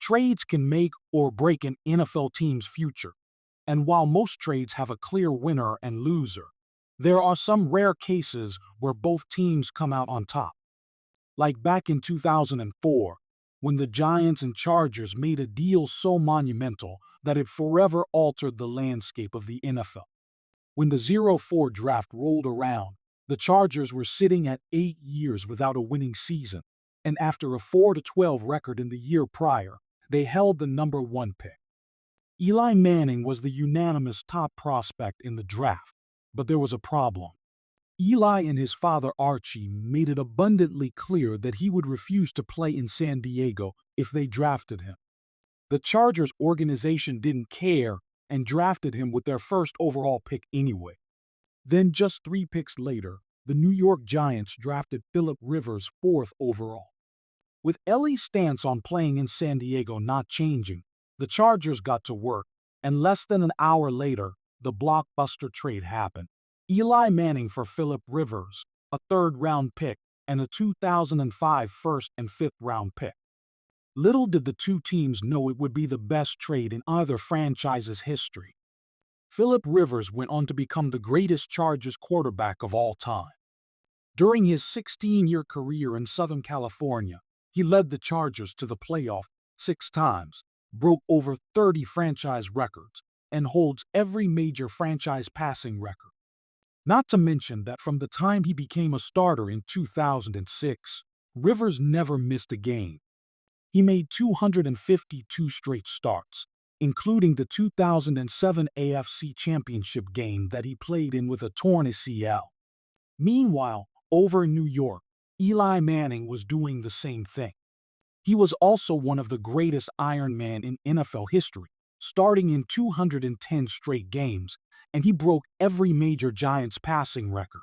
Trades can make or break an NFL team's future, and while most trades have a clear winner and loser, there are some rare cases where both teams come out on top. Like back in 2004, when the Giants and Chargers made a deal so monumental that it forever altered the landscape of the NFL. When the 04 draft rolled around, the Chargers were sitting at 8 years without a winning season, and after a 4-12 record in the year prior, they held the number 1 pick. Eli Manning was the unanimous top prospect in the draft, but there was a problem. Eli and his father Archie made it abundantly clear that he would refuse to play in San Diego if they drafted him. The Chargers organization didn't care and drafted him with their first overall pick anyway. Then just 3 picks later, the New York Giants drafted Philip Rivers 4th overall. With Ellie's stance on playing in San Diego not changing, the Chargers got to work, and less than an hour later, the blockbuster trade happened. Eli Manning for Philip Rivers, a 3rd-round pick, and a 2005 1st and 5th-round pick. Little did the two teams know it would be the best trade in either franchise's history. Philip Rivers went on to become the greatest Chargers quarterback of all time. During his 16-year career in Southern California, he led the Chargers to the playoff 6 times, broke over 30 franchise records, and holds every major franchise passing record. Not to mention that from the time he became a starter in 2006, Rivers never missed a game. He made 252 straight starts, including the 2007 AFC Championship game that he played in with a torn ACL. Meanwhile, over in New York, Eli Manning was doing the same thing. He was also one of the greatest Iron Man in NFL history, starting in 210 straight games, and he broke every major Giants passing record.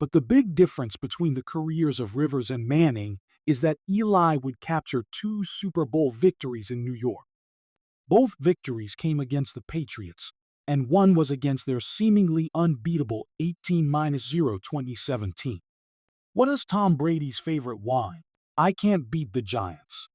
But the big difference between the careers of Rivers and Manning is that Eli would capture 2 Super Bowl victories in New York. Both victories came against the Patriots, and one was against their seemingly unbeatable 18-0 2017. What is Tom Brady's favorite wine? I can't beat the Giants.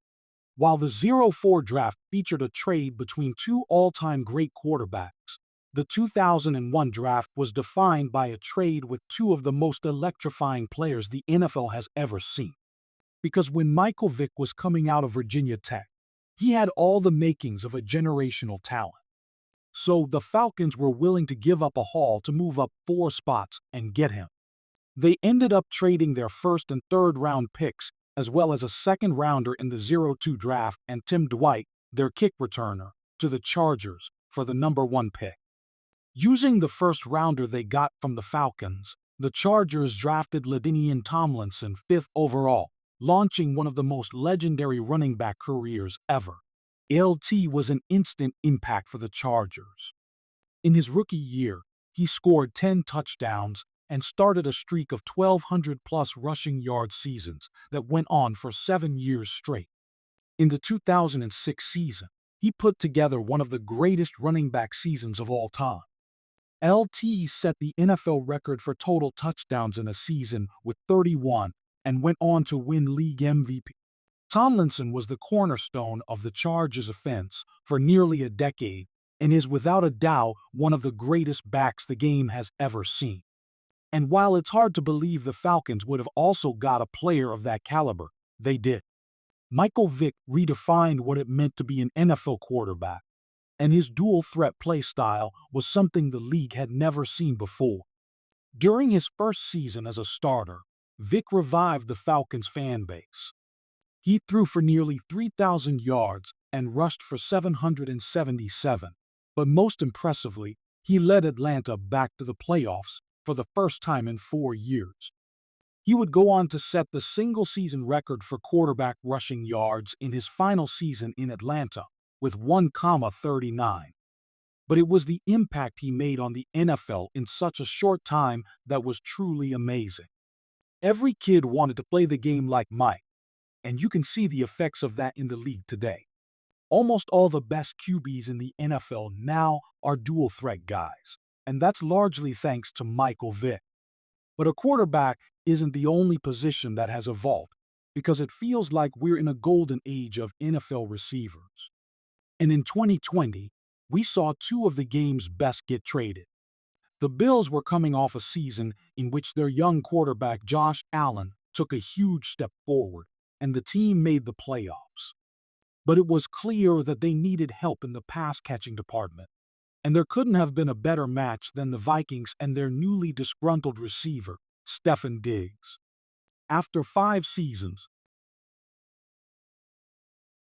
While the 04 draft featured a trade between 2 all-time great quarterbacks, the 2001 draft was defined by a trade with 2 of the most electrifying players the NFL has ever seen. Because when Michael Vick was coming out of Virginia Tech, he had all the makings of a generational talent. So the Falcons were willing to give up a haul to move up 4 spots and get him. They ended up trading their 1st and 3rd round picks, as well as a 2nd rounder in the 02 draft and Tim Dwight, their kick returner, to the Chargers for the number 1 pick. Using the 1st rounder they got from the Falcons, the Chargers drafted LaDainian Tomlinson 5th overall, launching one of the most legendary running back careers ever. LT was an instant impact for the Chargers. In his rookie year, he scored 10 touchdowns and started a streak of 1,200-plus rushing yard seasons that went on for 7 years straight. In the 2006 season, he put together one of the greatest running back seasons of all time. LT set the NFL record for total touchdowns in a season with 31 and went on to win league MVP. Tomlinson was the cornerstone of the Chargers' offense for nearly a decade and is without a doubt one of the greatest backs the game has ever seen. And while it's hard to believe the Falcons would have also got a player of that caliber, they did. Michael Vick redefined what it meant to be an NFL quarterback, and his dual-threat play style was something the league had never seen before. During his first season as a starter, Vick revived the Falcons' fan base. He threw for nearly 3,000 yards and rushed for 777, but most impressively, he led Atlanta back to the playoffs for the first time in 4 years. He would go on to set the single-season record for quarterback rushing yards in his final season in Atlanta, with 1,39. But it was the impact he made on the NFL in such a short time that was truly amazing. Every kid wanted to play the game like Mike, and you can see the effects of that in the league today. Almost all the best QBs in the NFL now are dual-threat guys, and that's largely thanks to Michael Vick. But a quarterback isn't the only position that has evolved. because it feels like we're in a golden age of NFL receivers. And in 2020, we saw two of the game's best get traded. The Bills were coming off a season in which their young quarterback Josh Allen took a huge step forward, and the team made the playoffs. But it was clear that they needed help in the pass-catching department, and there couldn't have been a better match than the Vikings and their newly disgruntled receiver, Stefon Diggs. After 5 seasons,